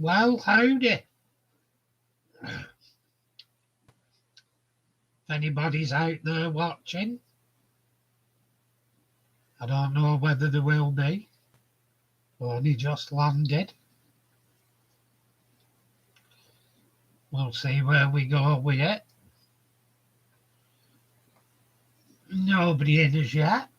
Well, howdy. If anybody's out there watching, I don't know whether there will be. Only just landed. We'll see where we go with it. Nobody in as yet.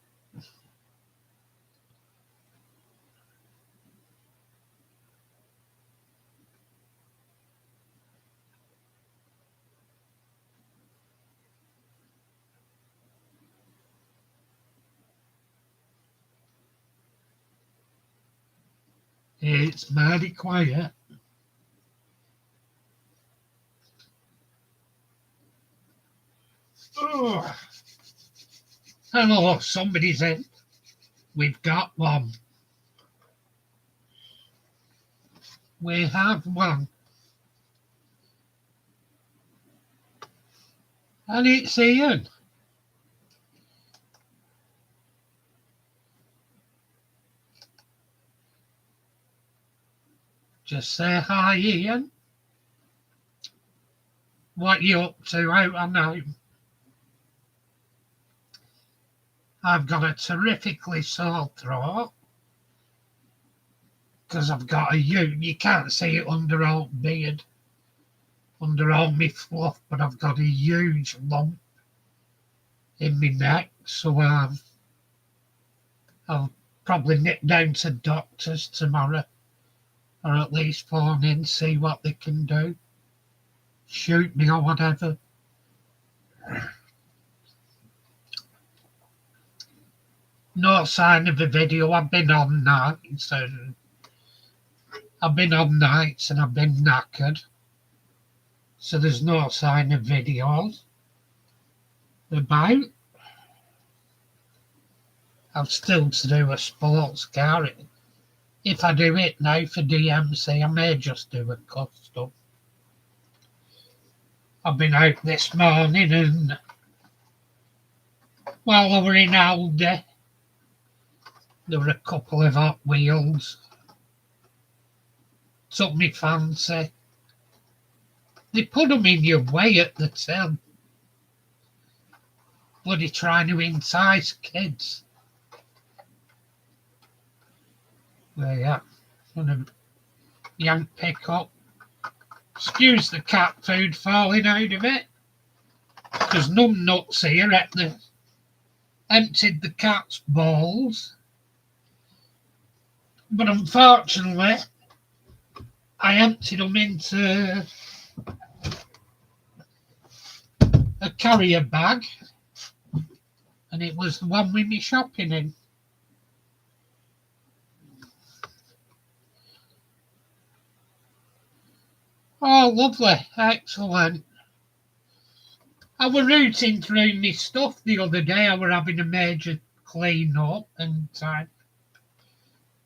It's mighty quiet. Oh. Hello, somebody's in. We've got one. We have one. And it's Ian. Just say hi, Ian. What you up to out on now? I've got a terrifically sore throat because I've got a you can't see it under all beard, under all my fluff, but I've got a huge lump in my neck, so I'll probably nip down to doctors tomorrow, or at least phone in, see what they can do, shoot me or whatever. No sign of a video. I've been on nights and I've been knackered, so there's no sign of videos about. I've still to do a sports car. If I do it now for DMC, I may just do a custom. I've been out this morning and while I were in Aldi, there were a couple of Hot Wheels. Took me fancy. They put them in your way at the till. Bloody trying to entice kids. There you are. Gonna yank pick up. Excuse the cat food falling out of it. Because numbnuts here emptied the cat's balls. But unfortunately, I emptied them into a carrier bag, and it was the one with me shopping in. Oh, lovely, excellent. I were rooting through my stuff the other day. I were having a major clean up, and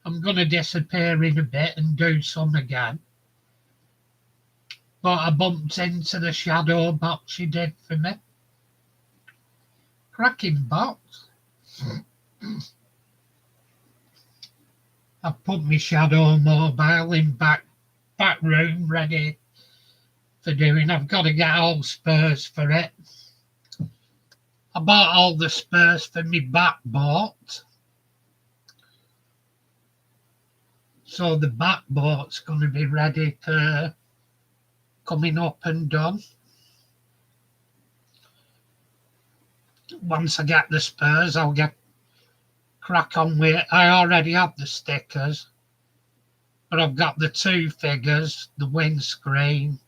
I'm going to disappear in a bit and do some again. But I bumped into the shadow box she did for me. Cracking box. I put my shadow mobile in back room ready for doing. I've got to get all spurs for it. I bought all the spurs for my back boat. So the back boat's going to be ready for coming up and done. Once I get the spurs, I'll get crack on with it. I already have the stickers, but I've got the two figures, the windscreen,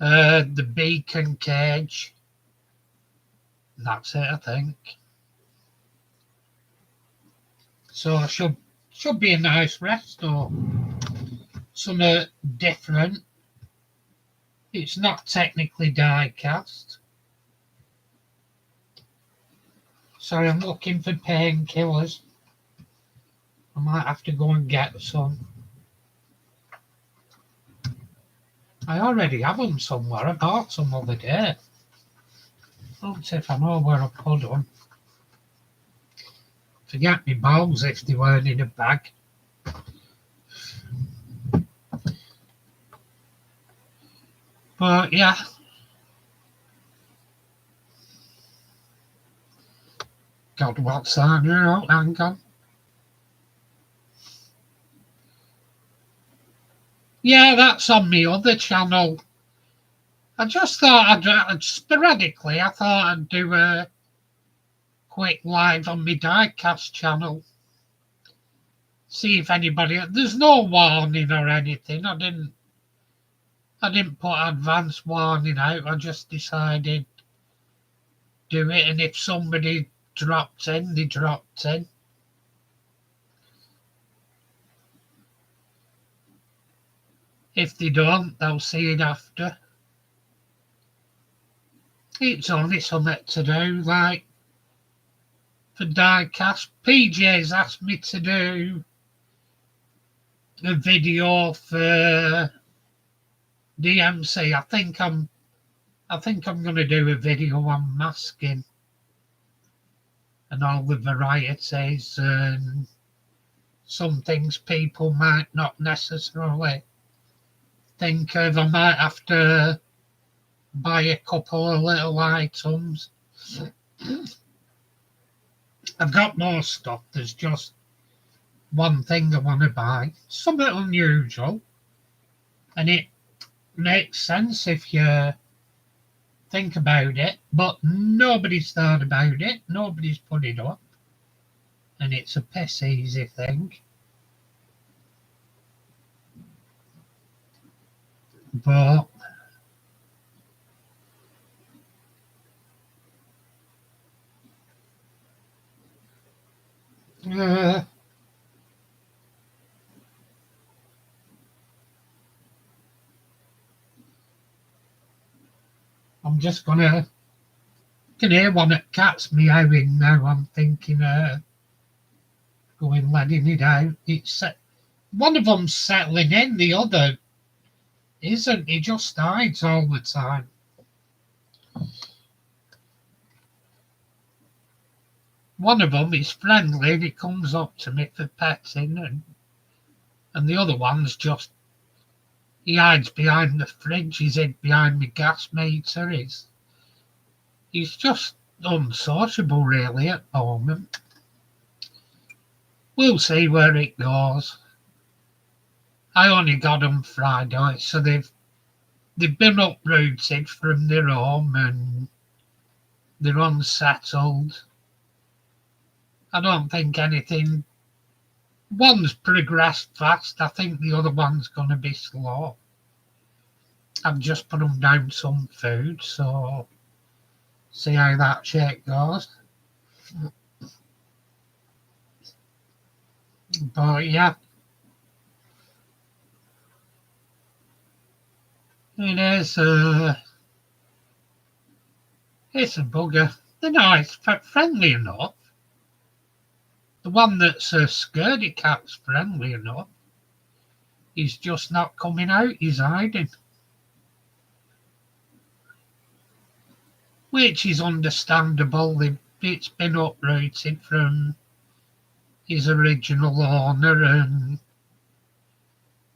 the beacon cage. That's it, I think. So I should be a nice resto. Something different. It's not technically die cast. Sorry, I'm looking for painkillers. I might have to go and get some. I already have them somewhere. I bought some other day. I don't know if I know where I put them. Forget me balls if they weren't in a bag. But yeah. God, what's that now? Hang on. Yeah, that's on my other channel. I just thought sporadically, I thought I'd do a quick live on my diecast channel. See if anybody. There's no warning or anything. I didn't put advance warning out. I just decided do it, and if somebody dropped in, they dropped in. If they don't, they'll see it after. It's only something to do, like for diecast. PJ's asked me to do a video for DMC. I think I'm going to do a video on masking and all the varieties and some things people might not necessarily think of. I might have to buy a couple of little items. I've got more stuff. There's just one thing I want to buy. Something unusual. And it makes sense if you think about it, but nobody's thought about it. Nobody's put it up. And it's a piss easy thing. But I'm just gonna can hear one of cats meowing now. I'm thinking going letting it out. It's one of them's settling in, the other isn't. He just hides all the time. One of them is friendly and he comes up to me for petting, and the other one's just he hides behind the fridge. He's hid behind the gas meter. He's just unsociable really at the moment. We'll see where it goes. I only got them Friday, so they've been uprooted from their home and they're unsettled. I don't think anything. One's progressed fast. I think the other one's going to be slow. I've just put them down some food, so see how that shit goes. But yeah, it is. It's a bugger. They're nice, friendly enough. The one that's a scaredy cat's friendly enough. He's just not coming out. He's hiding. Which is understandable. It's been uprooted from his original owner and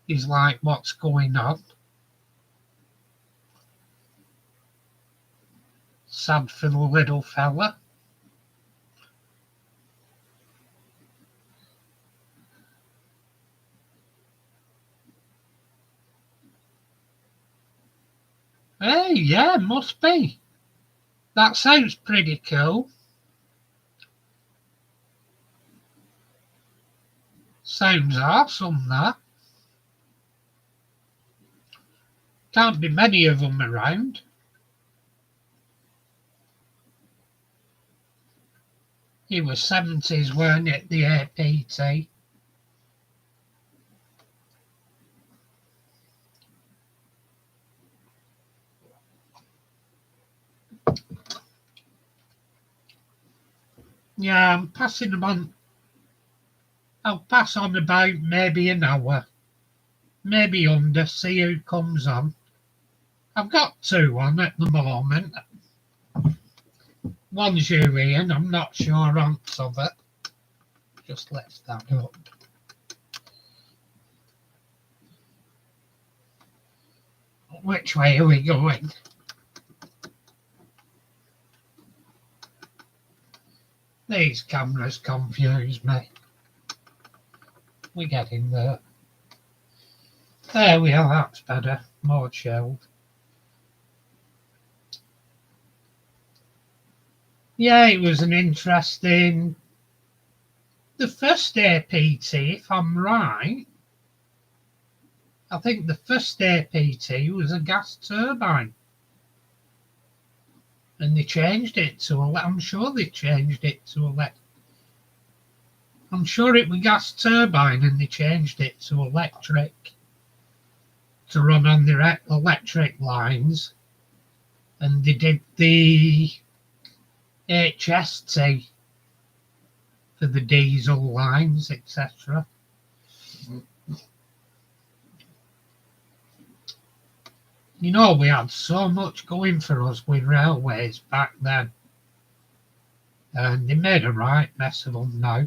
he's like, what's going on? Sad for the little fella. Hey, yeah, must be. That sounds pretty cool. Sounds awesome, that. Can't be many of them around. It was 70s, weren't it, the APT? Yeah, I'm passing them on. I'll pass on about maybe an hour. Maybe under, see who comes on. I've got two on at the moment. One's you, Ian. I'm not sure on t'other. Just lift that up. Which way are we going? These cameras confuse me. We're getting there. There we are, that's better. More chilled. Yeah, it was an interesting... The first APT, if I'm right, I think the first APT was a gas turbine. And they changed it to... I'm sure they changed it to... I'm sure it was gas turbine and they changed it to electric. To run on the electric lines. And they did the HST for the diesel lines, etc. You know, we had so much going for us with railways back then. And they made a right mess of them now.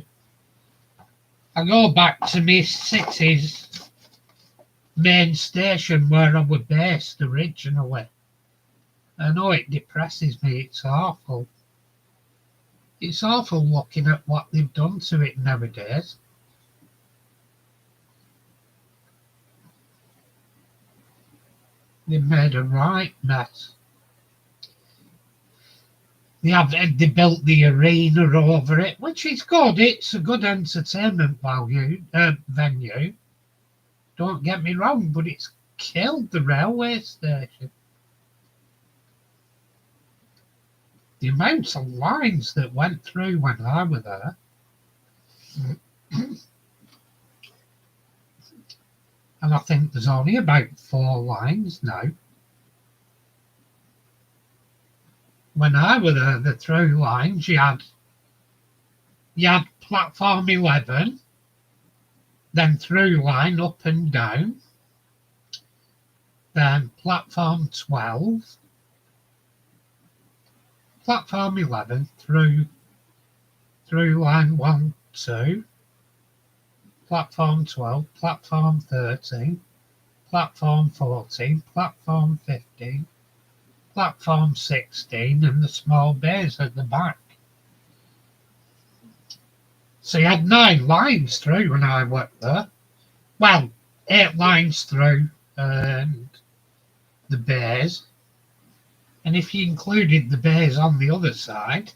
I go back to my city's main station where I was based originally. I know it depresses me, it's awful. It's awful looking at what they've done to it nowadays. They made a right mess. They built the arena over it, which is good. It's a good entertainment venue. Don't get me wrong, but it's killed the railway station. The amount of lines that went through when I was there. And I think there's only about 4 lines now. When I was there, the through lines, you had platform 11, then through line up and down, then platform 12, platform 11, through line 1, 2, platform 12, platform 13, platform 14, platform 15, platform 16, and the small bays at the back. So you had 9 lines through when I worked there. Well, 8 lines through and the bays. And if you included the bays on the other side,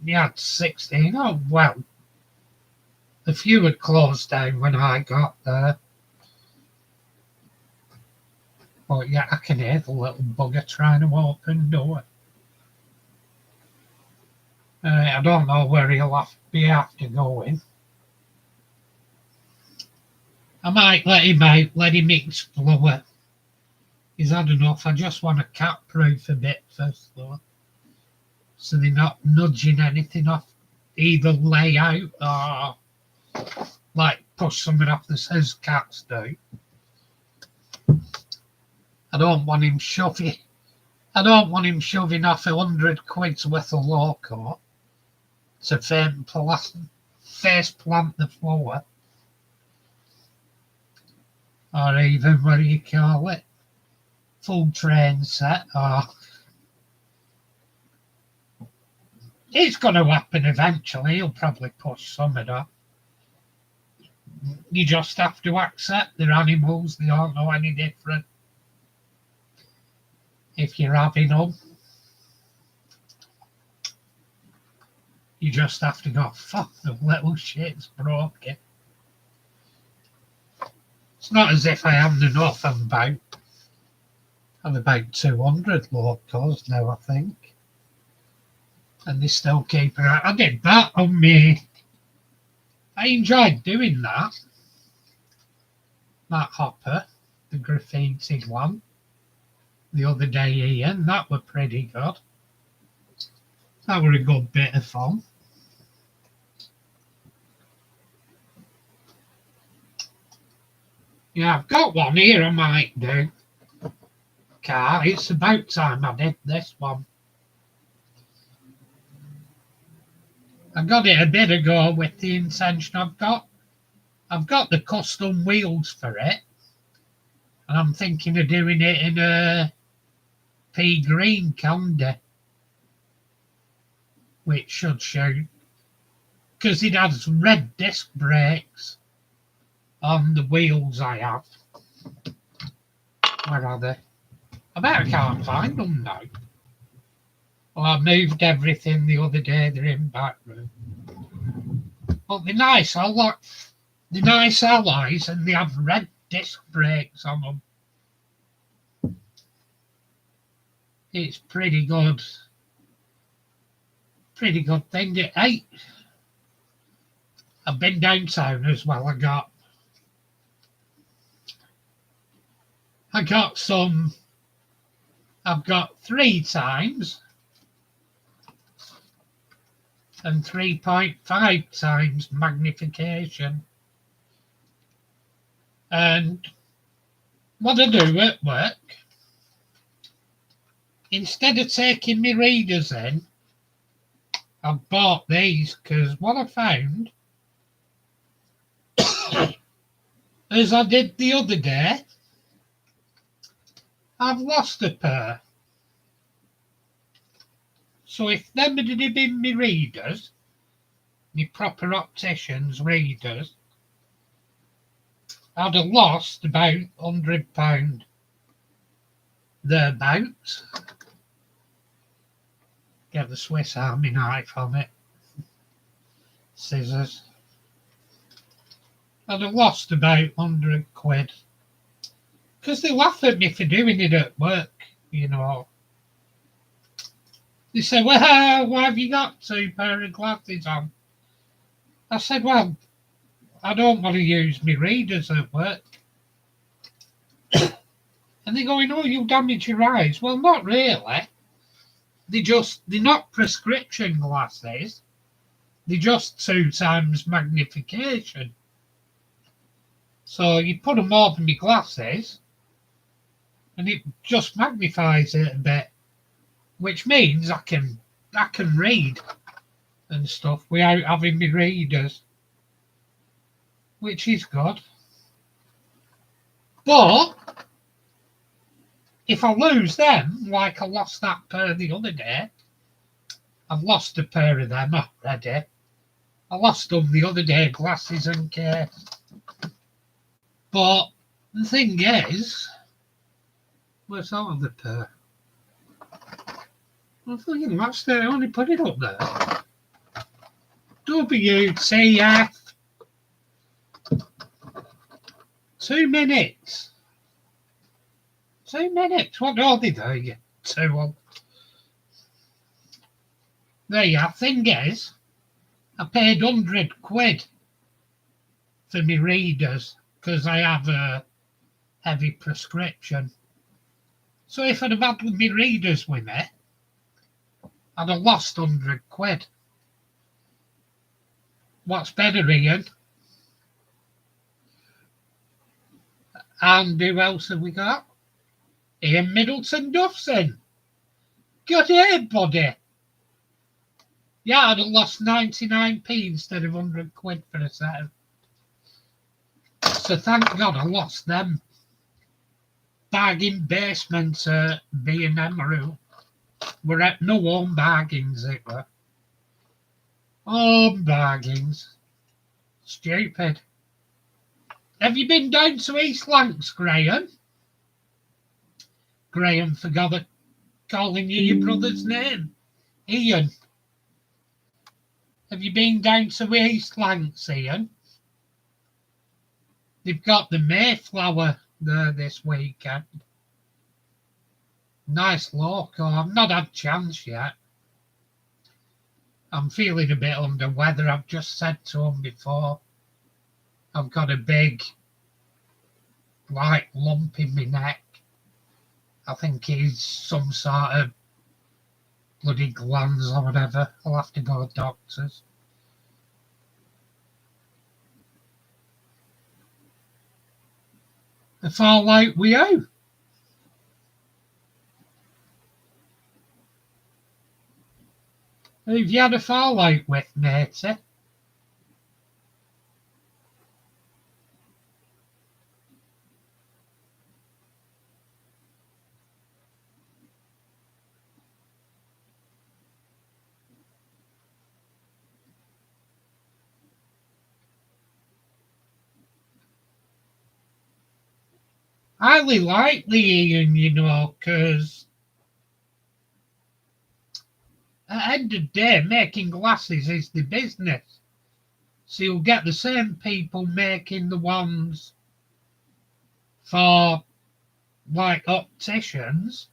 you had 16. Oh, well, a few had closed down when I got there. But yeah, I can hear the little bugger trying to open the door. I don't know where he'll be after going. I might let him out, let him explore. He's had enough. I just want to cat-proof a bit first, though. So they're not nudging anything off either layout or like push something off the says cats do. I don't want him shoving off 100 quid's worth of loco to face plant the floor. Or even, what do you call it? Full train set. Or it's going to happen eventually. He'll probably push some of that. You just have to accept they're animals. They don't know any different. If you're having them, you just have to go, fuck, the little shit's broken. It's not as if I haven't enough. I'm about 200 locos now, I think. And they still keep it out. I did that on me. I enjoyed doing that. That hopper, the graffitied one, the other day, Ian. That were pretty good. That were a good bit of fun. Yeah, I've got one here I might do. Car, it's about time I did this one. I got it a bit ago with the intention I've got the custom wheels for it. And I'm thinking of doing it in a pea green candy, which should shoot, because it has red disc brakes on the wheels I have. Where are they? I bet I can't find them now. Well, I moved everything the other day, they're in back room. But they're nice, they're nice alloys and they have red disc brakes on them. It's pretty good. Pretty good thing. Hey, I've been downtown as well. I got some. I've got 3 times and 3.5 times magnification. And what I do at work, instead of taking my readers in, I've bought these because what I found, as I did the other day, I've lost a pair. So if them had been my readers, my proper optician's readers, I'd have lost about £100 thereabouts. Get the Swiss Army knife on it. Scissors. I'd have lost about £100. Because they laugh at me for doing it at work, you know. They say, well, why have you got 2 pair of glasses on? I said, well, I don't want to use my readers at work. And they're going, oh, you'll damage your eyes. Well, not really. They're not prescription glasses. They're just 2 times magnification. So you put them over my glasses and it just magnifies it a bit. Which means I can read and stuff without having my readers. Which is good. But if I lose them, like I lost that pair the other day, I've lost a pair of them already. I lost them the other day, glasses and case. But the thing is, where's that other pair? I fucking lost it, I only put it up there. WTF. 2 minutes. 2 minutes. What are they doing? You 2 There you are. Thing is, I paid £100 for my readers because I have a heavy prescription. So if I'd have had my readers with me, I'd have lost £100. What's better, Ian? And who else have we got? Ian Middleton Duffson. Good day, buddy. Yeah, I'd have lost 99p instead of £100 for a set. So thank God I lost them. Bargain basement B&M room. We're at no home bargains, it were. Home bargains. Stupid. Have you been down to East Lancs, Graham? Graham forgot calling you your brother's name. Ian. Have you been down to East Lancs, Ian? They've got the Mayflower there this weekend. Nice local. I've not had a chance yet. I'm feeling a bit under weather. I've just said to him before. I've got a big, lump in my neck. I think it's some sort of bloody glands or whatever. I'll have to go to doctors. A fallout with you? Who've you had a fallout with, matey? highly likely, Ian, you know, because at the end of the day, making glasses is the business. So you'll get the same people making the ones for, like, opticians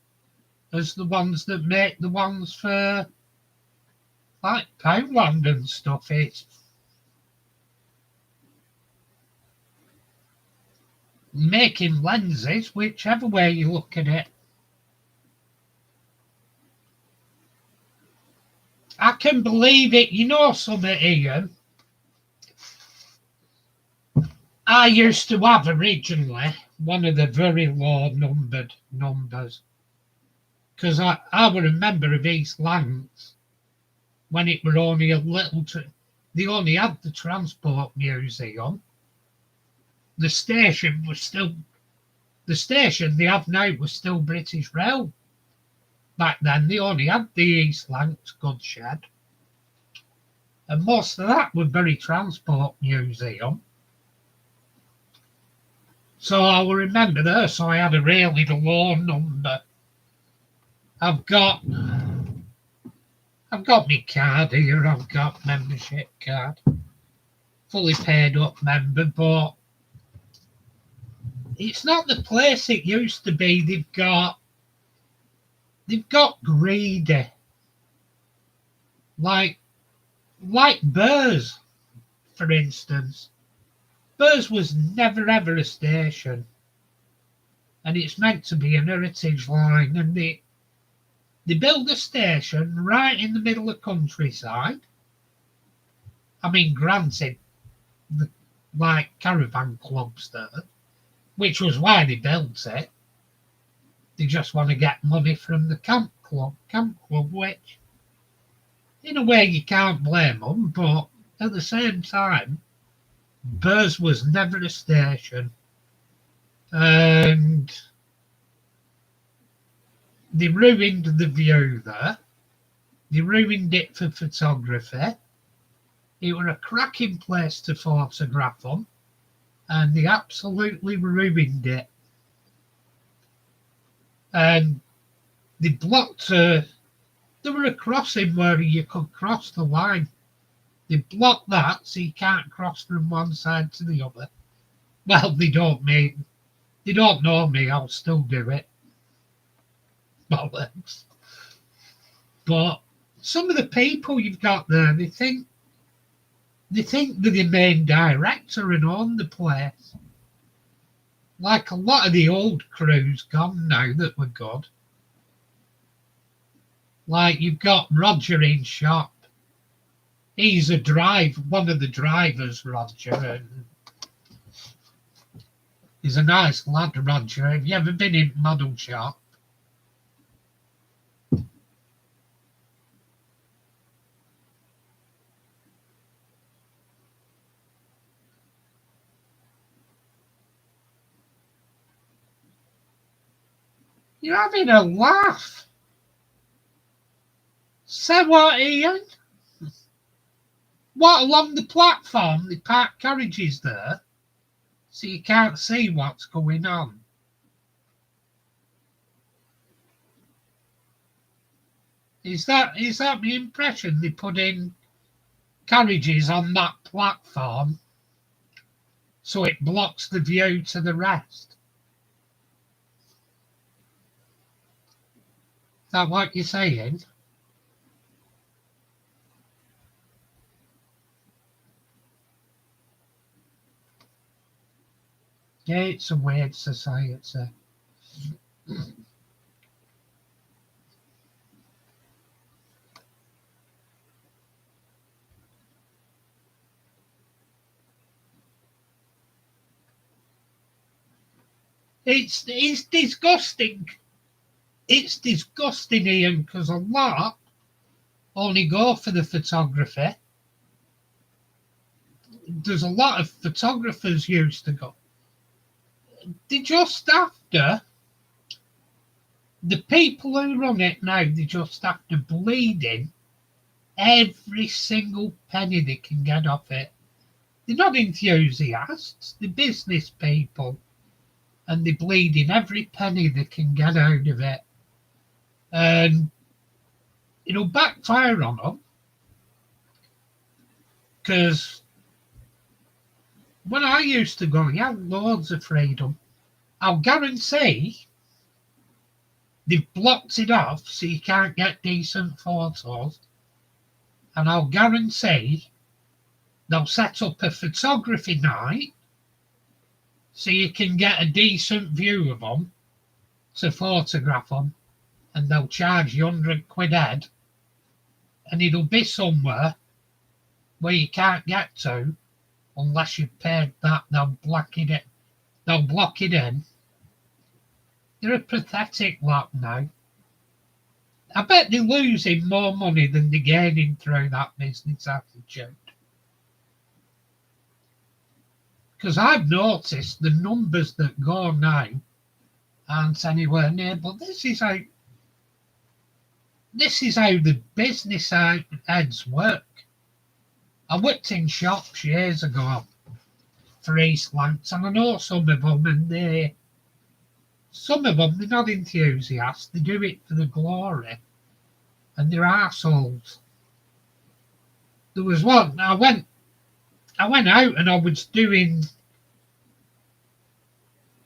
as the ones that make the ones for, like, Poundland and stuff. It's making lenses, whichever way you look at it. I can believe it. You know something, Ian? I used to have originally one of the very low numbered numbers because I would remember of East Lancs when it were only a little. They only had the Transport Museum. The station was still the station they have now was still British Rail. Back then, they only had the East Lancs goods shed, and most of that was Bury Transport Museum. So I will remember there. So I had a really low number. I've got my card here. I've got membership card, fully paid up member, but it's not the place it used to be. They've got greedy, like Burrs, for instance. Burrs was never ever a station, and it's meant to be an heritage line, and they build a station right in the middle of countryside. I mean, granted, like caravan clubs there, which was why they built it. They just want to get money from the camp club, which in a way you can't blame them, but at the same time, Burrs was never a station, and they ruined the view there. They ruined it for photography. It was a cracking place to photograph them, and they absolutely ruined it. And they blocked there were a crossing where you could cross the line. They blocked that so you can't cross from one side to the other. Well, they don't know me, I'll still do it. Bollocks. But some of the people you've got there, they think they're the main director and own the place. Like a lot of the old crews gone now that were good. Like you've got Roger in shop. He's one of the drivers, Roger, and he's a nice lad, Roger. Have you ever been in model shop? You're having a laugh. Say what, Ian? What, along the platform, they park carriages there, so you can't see what's going on. Is that the impression they put in carriages on that platform so it blocks the view to the rest? Is that what you're saying? Yeah, it's a weird society. It's disgusting. It's disgusting, Ian, because a lot only go for the photography. There's a lot of photographers used to go. They just after the people who run it now, they just after bleeding every single penny they can get off it. They're not enthusiasts, they're business people. and they're bleeding every penny they can get out of it. And it'll backfire on them, because when I used to go, you had loads of freedom. I'll guarantee they've blocked it off so you can't get decent photos. And I'll guarantee they'll set up a photography night so you can get a decent view of them to photograph them, and they'll charge you £100 head, and it'll be somewhere where you can't get to unless you've paid that. They'll block it in. They're a pathetic lot now. I bet they're losing more money than they're gaining through that business attitude. Because I've noticed the numbers that go now aren't anywhere near, but this is how the business heads work. I worked in shops years ago for East Lancs, and I know some of them, and they're not enthusiasts. They do it for the glory, and they're arseholes. There was one, I went out and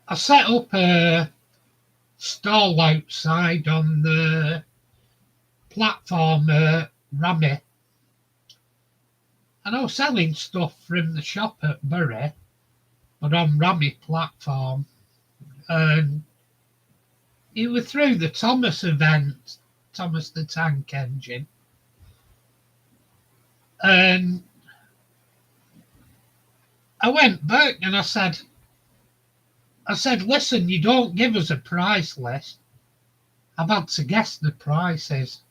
I set up a stall outside on the platform Rammy, and I was selling stuff from the shop at Bury, but on Rammy platform. And it was through the Thomas event, Thomas the Tank Engine. And I went back and I said, listen, you don't give us a price list. I've had to guess the prices.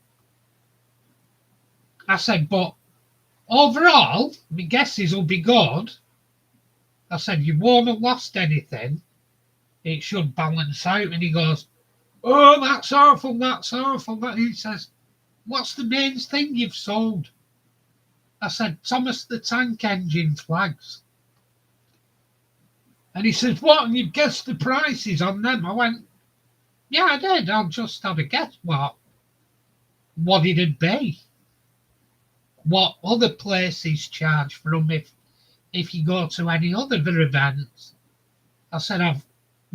I said, but overall, my guesses will be good. I said, you won't have lost anything. It should balance out. And he goes, oh, that's awful, that's awful. He says, what's the main thing you've sold? I said, Thomas the Tank Engine flags. And he says, what, and you've guessed the prices on them? I went, yeah, I did. I'll just have a guess what it'd be. What other places charge for them if you go to any other events. I said, I've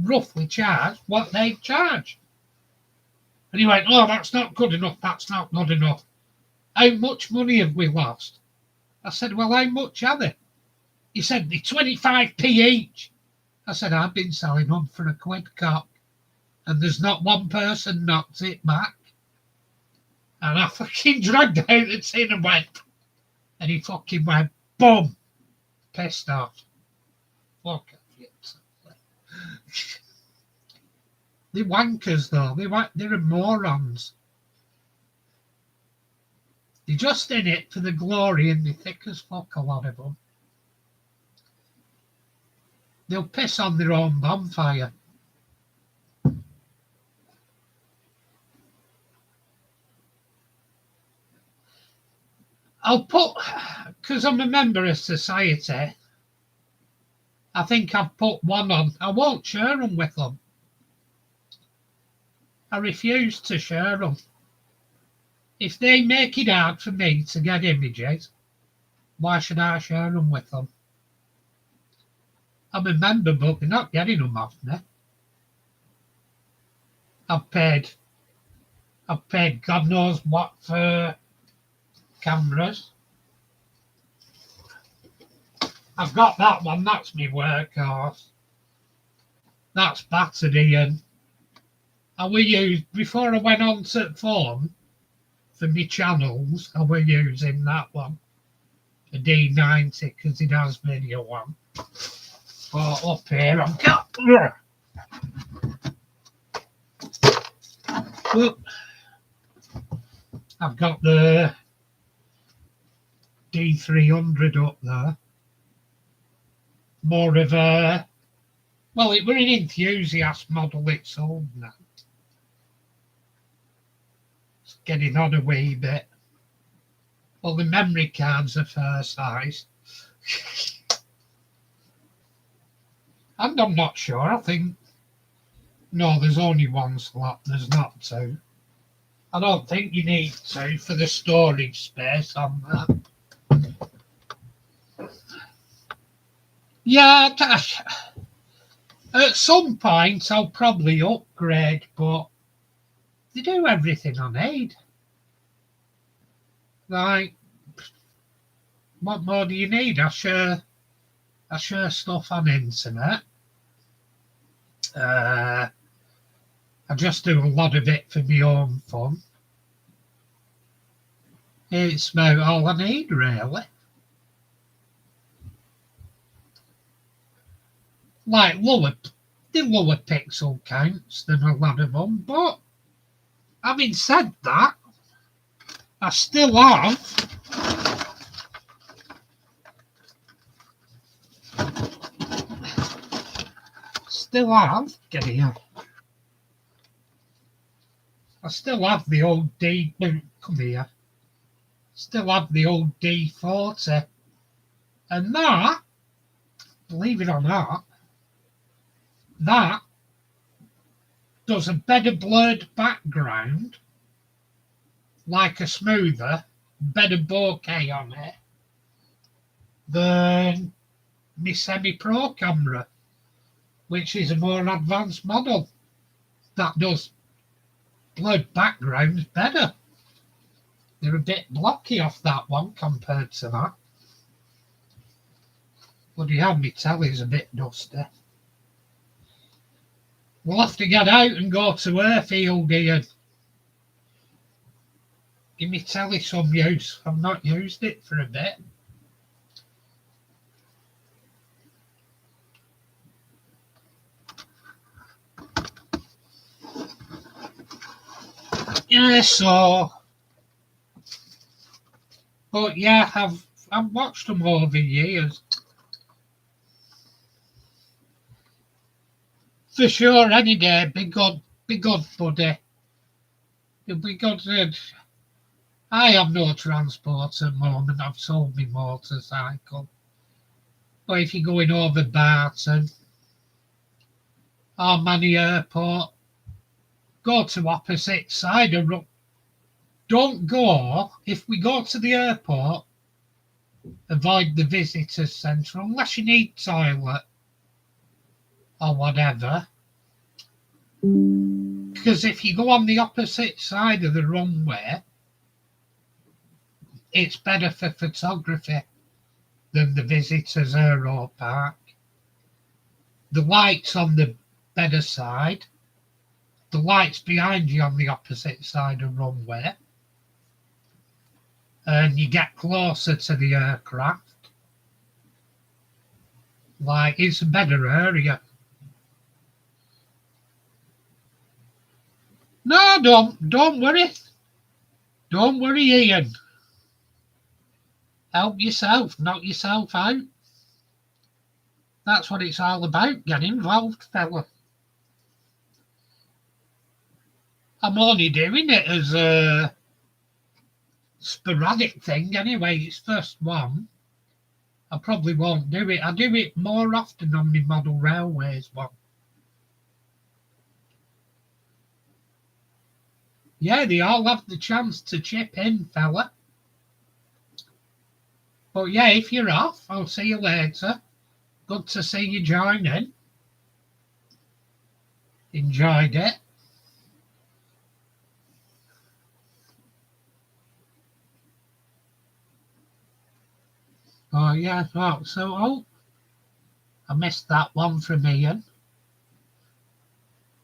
roughly charged what they charge. And he went, oh, that's not good enough, that's not good enough. How much money have we lost? I said, well, how much are they? He said, they're 25p each. I said, I've been selling them for £1 cock, and there's not one person knocked it back. And I fucking dragged out the tin and went, and he fucking went, boom, pissed off. Fuck it. They're wankers, though. They're morons. They're just in it for the glory, and they're thick as fuck, a lot of them. They'll piss on their own bonfire. I'll put, because I'm a member of society, I think I've put one on. I won't share them with them. I refuse to share them. If they make it hard for me to get images, why should I share them with them? I'm a member, but they're not getting them off me. I've paid God knows what for cameras. I've got that one, that's my workhorse. That's battery, and I will use, before I went on to phone for my channels, I was using that one, a D90, because it has video on. But up here I've got, I've got the D300 up there. More of a, well, it were an enthusiast model, it's old now. It's getting on a wee bit. Well, the memory cards are fair size. And I'm not sure, I think No, there's only one slot, there's not two. I don't think you need two for the storage space on that. Yeah, at some point I'll probably upgrade, but they do everything I need. Like, what more do you need? I share stuff on internet. I just do a lot of it for my own fun. It's about all I need, really. Like the lower pixel counts than a lot of them, but having said that, I still have, get here. I still have the old come here. Still have the old D40. And that, believe it or not, that does a better blurred background, like a smoother, better bokeh on it than my semi-pro camera, which is a more advanced model that does blurred backgrounds better. They're a bit blocky off that one compared to that. Bloody hell, my telly's a bit dusty. We'll have to get out and go to Airfield, Ian. Give me telly some use. I've not used it for a bit. Yeah, so... But yeah, I've watched them over years. For sure, any day, be good, buddy. It'll be good. I have no transport at the moment. I've sold my motorcycle. But if you're going over Barton or Manny Airport, go to opposite side of Don't go, if we go to the airport, avoid the visitor centre unless you need toilet or whatever. Because if you go on the opposite side of the runway, it's better for photography than the visitors aero park. The lights on the better side, the lights behind you on the opposite side of runway, and you get closer to the aircraft. Like, it's a better area. No, don't worry. Don't worry, Ian. Help yourself, knock yourself out. That's what it's all about. Get involved, fella. I'm only doing it as a sporadic thing anyway. It's first one. I probably won't do it. I do it more often on my model railways one. Yeah, they all have the chance to chip in, fella. But yeah, if you're off, I'll see you later. Good to see you joining. Enjoyed it. Oh yeah, I missed that one from Ian.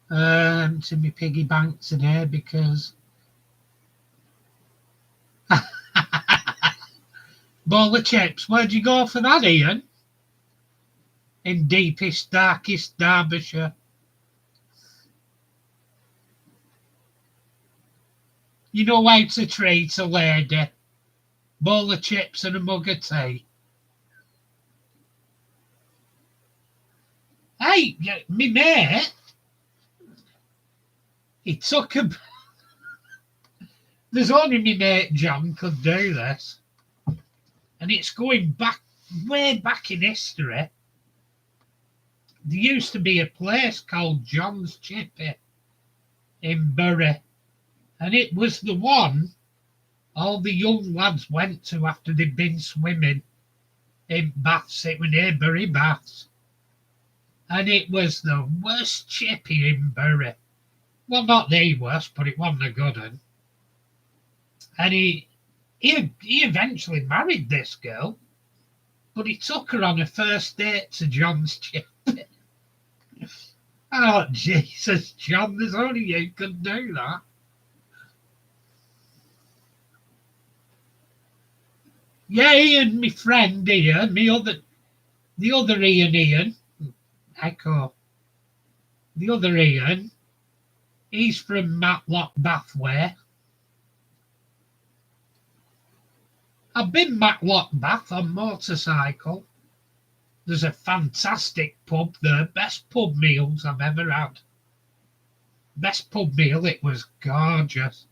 To my piggy bank today because bowl of chips. Where'd you go for that, Ian? In deepest, darkest Derbyshire. You know how to treat a lady. Bowl of chips and a mug of tea. Hey, me mate, he took a... There's only me mate John could do this. And it's going back, way back in history. there used to be a place called John's Chippy in Bury, and it was the one all the young lads went to after they'd been swimming in baths. It was near Bury Baths, and it was the worst chippy in Bury. Well, not the worst, but it wasn't a good one. And he eventually married this girl, but he took her on a first date to John's Chippy. Oh, Jesus, John, there's only you could do that. Yeah, Ian, my friend Ian, the other Ian, Echo. The other Ian, he's from Matlock Bathway. I've been Matlock Bath on motorcycle. There's a fantastic pub there, best pub meals I've ever had. Best pub meal, it was gorgeous.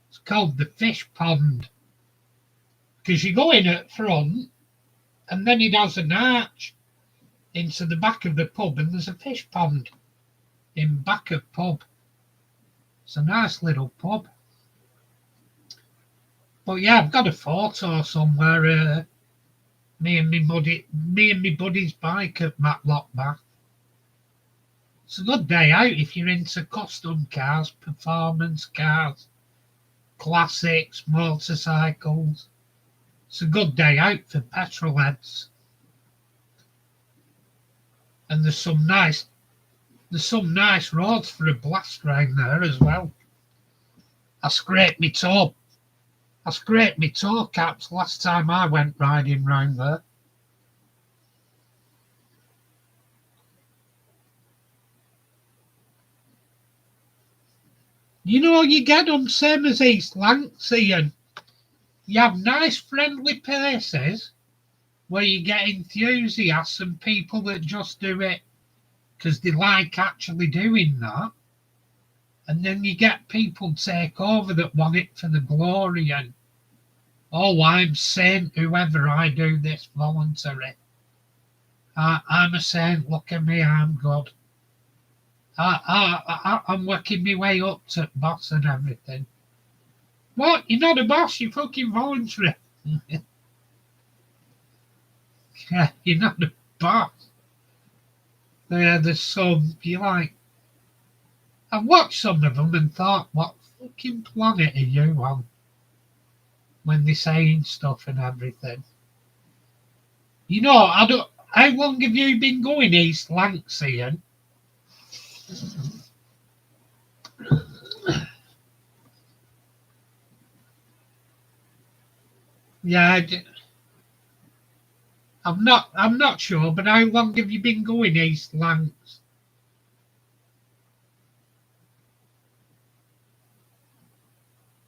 It's called the Fish Pond. Because you go in at front, and then it has an arch into the back of the pub, and there's a fish pond in back of pub. It's a nice little pub. But yeah, I've got a photo somewhere. Me and my buddy's bike at Matlock Bath. It's a good day out if you're into custom cars, performance cars, classics, motorcycles. It's a good day out for petrol heads. And there's some nice roads for a blast round there as well. I scraped my toe caps last time I went riding round there. You know, you get them same as East Lancsey, and you have nice friendly places where you get enthusiasts and people that just do it because they like actually doing that. And then you get people take over that want it for the glory and, oh, I'm saint, whoever, I do this voluntary. I'm a saint, look at me, I'm good. I'm working my way up to boss and everything. What? You're not a boss, you're fucking voluntary. Yeah, you're not a boss. There's some, you like, I've watched some of them and thought, what fucking planet are you on? When they're saying stuff and everything. You know, how long have you been going East Lancsey? Yeah, I'm not sure, but how long have you been going East Lancs?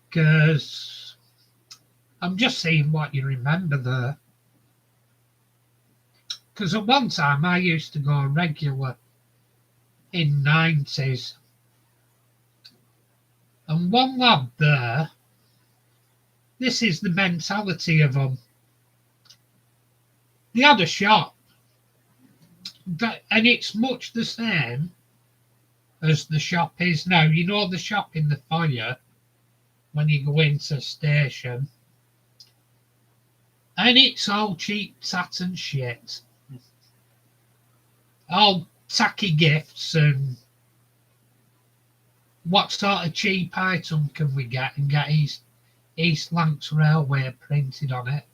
Because I'm just seeing what you remember there. Because at one time I used to go regular in 90s. And one lad there, this is the mentality of them. They had a shop, and it's much the same as the shop is now. You know the shop in the foyer when you go into the station, and it's all cheap tat and shit. All tacky gifts and what sort of cheap item can we get and get East Lancs Railway printed on it.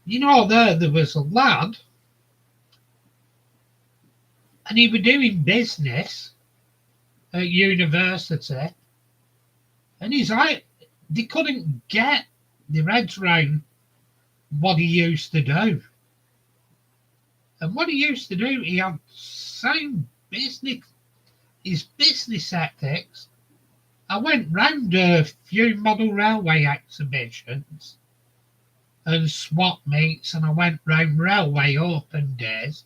You know, there was a lad, and he was doing business at university, and he's like, they couldn't get their heads round what he used to do. And what he used to do, he had sound business, his business ethics. I went round a few model railway exhibitions and swap meets, and I went round railway open days,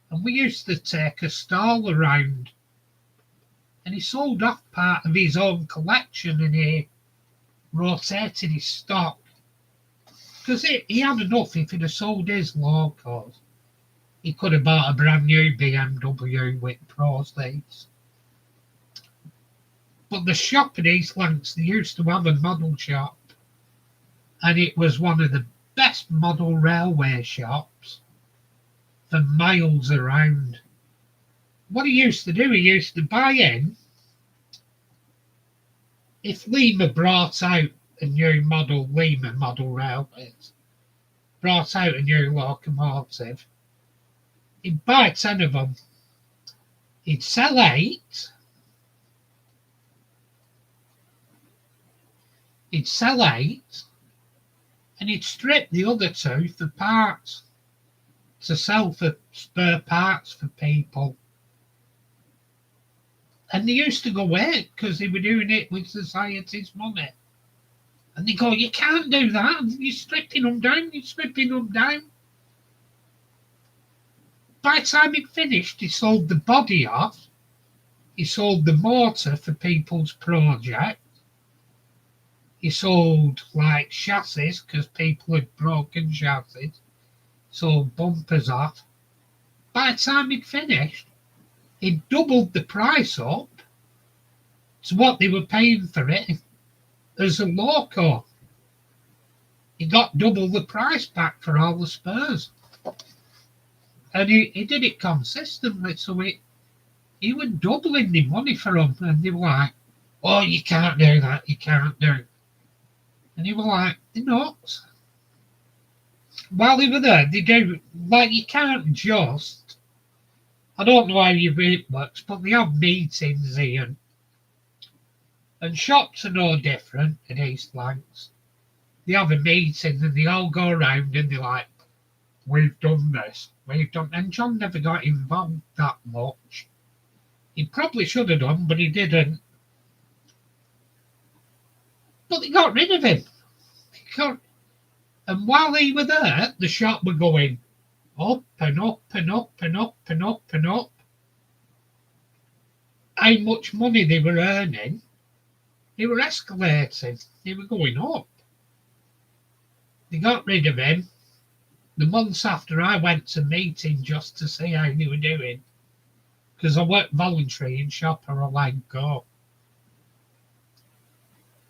and we used to take a stall around, and he sold off part of his own collection, and he rotated his stock because he had enough if he'd have sold his locals. He could have bought a brand new BMW with proceeds. But the shop in East Lancs, they used to have a model shop, and it was one of the best model railway shops for miles around. What he used to do, he used to buy in. If Lima brought out a new model, Lima Model Railways, brought out a new locomotive, he'd buy 10 of them. He'd sell 8. He'd sell 8, and he'd strip the other 2 for parts, to sell for spare parts for people. And they used to go away because they were doing it with society's money. And they go, you can't do that. You're stripping them down. You're stripping them down. By the time he'd finished, he sold the body off. He sold the motor for people's project. He sold like chassis because people had broken chassis. Sold bumpers off. By the time he'd finished, he'd doubled the price up to what they were paying for it as a loco. He got double the price back for all the spares. And he did it consistently, so he was doubling the money for them. And they were like, oh, you can't do that, you can't do it. And he was like, they're nuts. While they were there, they do, like, you can't just, I don't know how it works, but they have meetings here. And shops are no different in East Lancs. They have a meeting and they all go around and they're like, we've done this, we've done, and John never got involved that much. He probably should have done, but he didn't. But they got rid of him. And while he was there, the shop were going up and up and up and up and up and up. How much money they were earning, they were escalating. They were going up. They got rid of him. The months after, I went to meeting just to see how they were doing, because I worked voluntary in shop or I like go.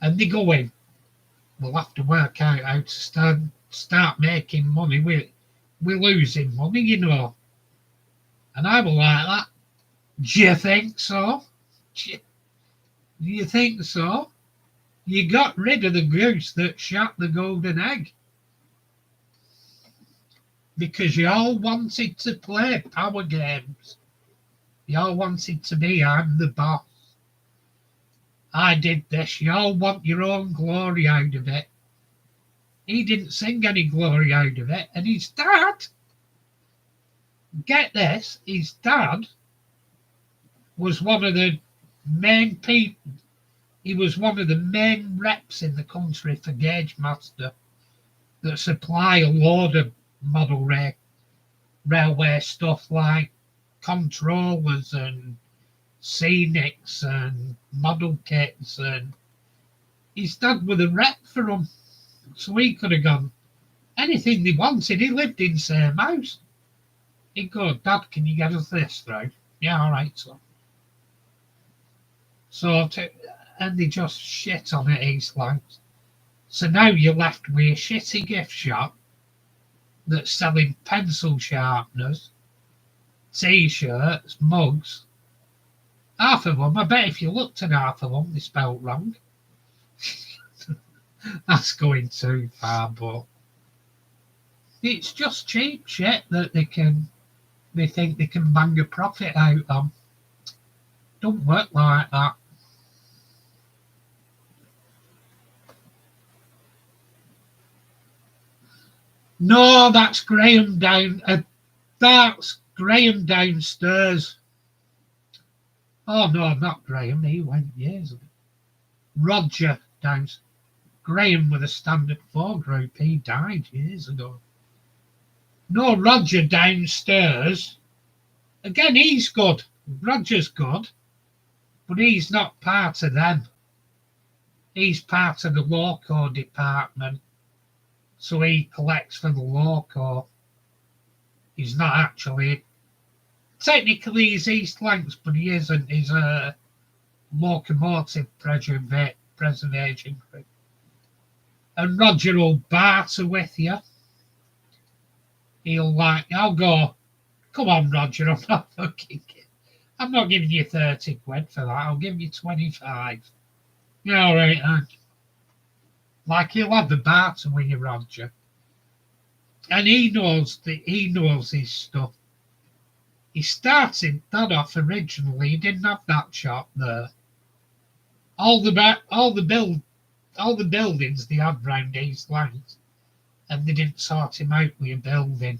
And they go in, we'll have to work out how to start making money. We're losing money, you know. And I was like that. Do you think so? Do you think so? You got rid of the goose that shot the golden egg. Because you all wanted to play power games. You all wanted to be, I'm the boss. I did this. You all want your own glory out of it. He didn't sing any glory out of it. And his dad, get this, his dad was one of the main people. He was one of the main reps in the country for Gauge Master that supply a load of model railway stuff like controllers and scenics and model kits, and his dad was a rep for them, so he could have gone anything they wanted. He lived in the same house. He'd go, Dad, can you get us this through? Yeah, all right, so and they just shit on it, East Lancs. So now you're left with a shitty gift shop that's selling pencil sharpeners, t-shirts, mugs. Half of them, I bet if you looked at half of them, they spelled wrong. That's going too far, but it's just cheap shit that they think they can bang a profit out on. Don't work like that. No, that's Graham that's Graham downstairs. Oh no, not Graham. He went years ago. Roger downstairs. Graham with a standard 4 group. He died years ago. No, Roger downstairs. Again, he's good. Roger's good, but he's not part of them. He's part of the loco department. So he collects for the loco. He's not actually. Technically, he's East Lancs, but he isn't. He's a locomotive preservation group. And Roger will barter with you. I'll go, come on, Roger, I'm not giving you 30 quid for that. I'll give you 25. Yeah, all right, like he'll have the barter with you, Roger. And he knows his stuff. He started that off originally. He didn't have that shop there. All the buildings they had round East Lancs, and they didn't sort him out with a building.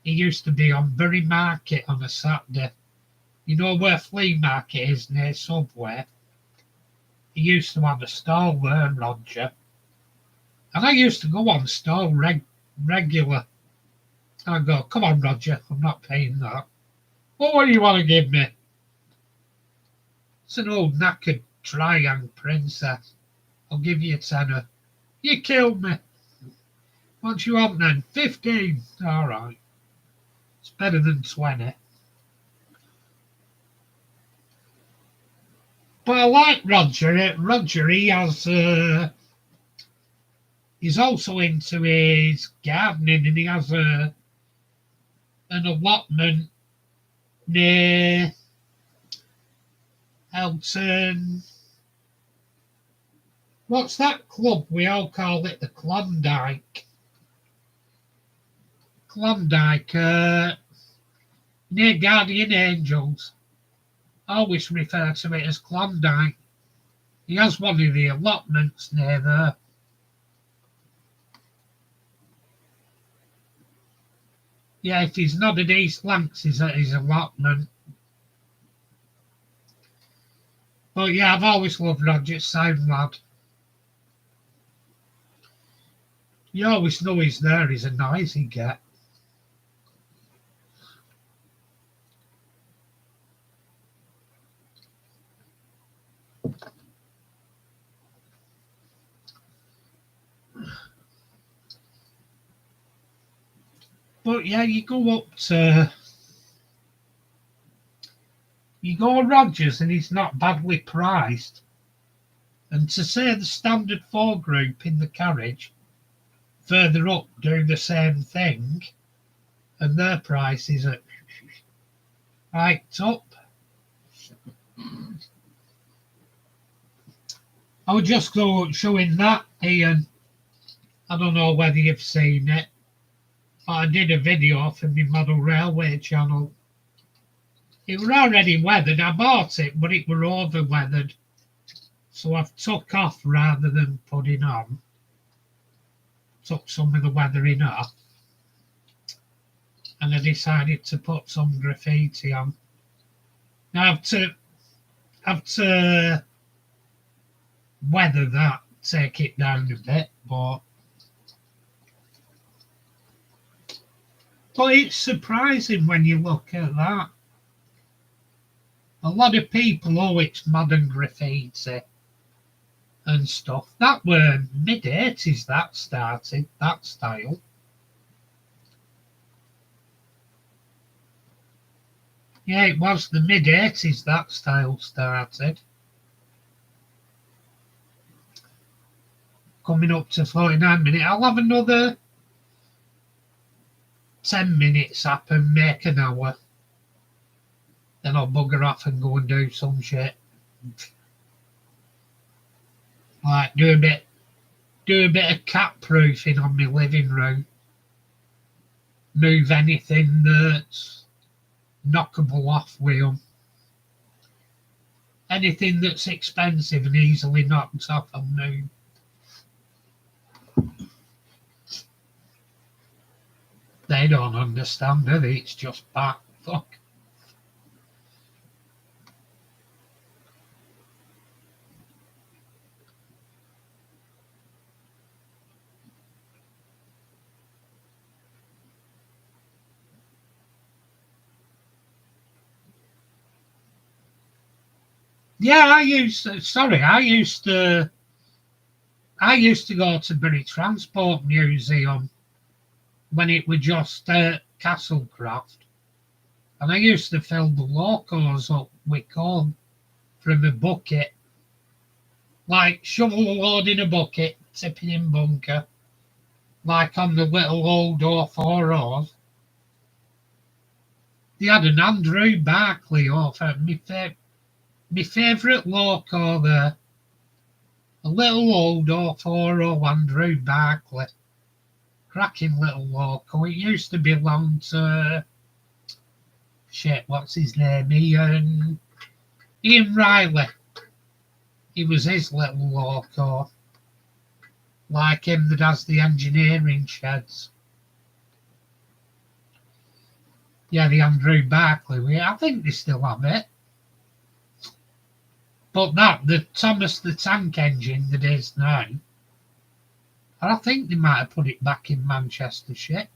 He used to be on Bury Market on a Saturday. You know where Flea Market is near Subway? He used to have a stall there, Roger. And I used to go on stall regular. I go, come on, Roger, I'm not paying that. Well, what do you want to give me? It's an old knackered triangle princess. I'll give you a tenner. You killed me. What you want then? 15. All right. It's better than 20. But I like Roger. Roger, he has. He's also into his gardening, and he has an allotment near Elton. What's that club? We all call it the Klondike. Klondike, near Guardian Angels. I always refer to it as Klondike. He has one of the allotments near there. Yeah, if he's not at East Lancs, he's at his allotment. But yeah, I've always loved Roger, sound lad. You always know he's there, he's a noisy get. But yeah, you go Rogers and he's not badly priced. And to say the standard 4 group in the carriage further up do the same thing, and their prices are right up. I was just showing that, Ian. I don't know whether you've seen it. I did a video for my Model Railway channel. It were already weathered. I bought it, but it were over weathered. So I've took off rather than putting on. Took some of the weathering off. And I decided to put some graffiti on. Now I have to weather that, take it down a bit, but it's surprising when you look at that. A lot of people, it's modern graffiti and stuff. That were mid-80s that started, that style. Yeah, it was the mid-80s that style started. Coming up to 49 minutes. I'll have another 10 minutes up and make an hour. Then I'll bugger off and go and do some shit. Like do a bit of cat proofing on my living room. Move anything that's knockable off with them. Anything that's expensive and easily knocked off, I'll move. They don't understand, do they? It's just back. Fuck. Yeah, I used to go to Bury Transport Museum when it was just Castlecraft, and I used to fill the locos up with corn from a bucket, like shovel a load in a bucket, tipping in bunker, like on the little old 440s. They had an Andrew Barclay offer, my favourite loco there, a little old 440 Andrew Barclay. Cracking little loco. It used to belong to what's his name? Ian Riley. He was his little loco. Like him that has the engineering sheds. Yeah, the Andrew Barclay. I think they still have it. But the Thomas the Tank engine that is now, I think they might have put it back in Manchester ship.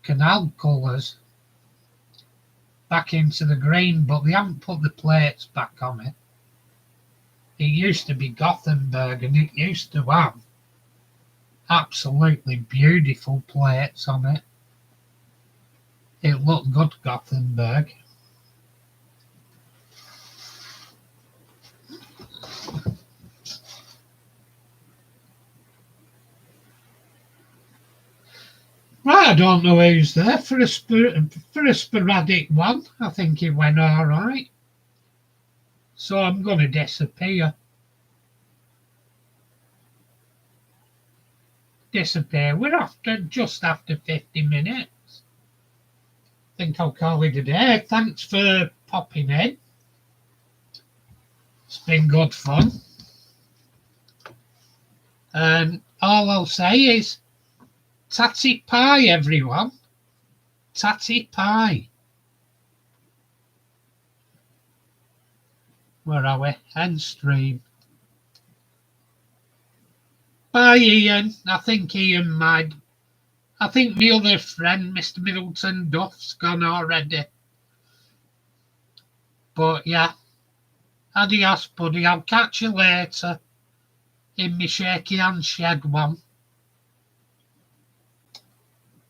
Canal colours. Back into the green, but they haven't put the plates back on it. It used to be Gothenburg, and it used to have absolutely beautiful plates on it. It looked good, Gothenburg. Right, I don't know who's there for a sporadic one. I think it went all right. So I'm going to disappear. We're just after 50 minutes. I think I'll call it a day. Thanks for popping in. It's been good fun. And all I'll say is tatty pie, everyone. Tatty pie. Where are we? End stream. Bye, Ian. I think my other friend, Mr. Middleton Duff's gone already. But yeah. Adios, buddy. I'll catch you later in my shaky hand shed one.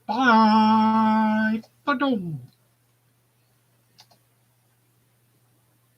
Bye. Ba-dum.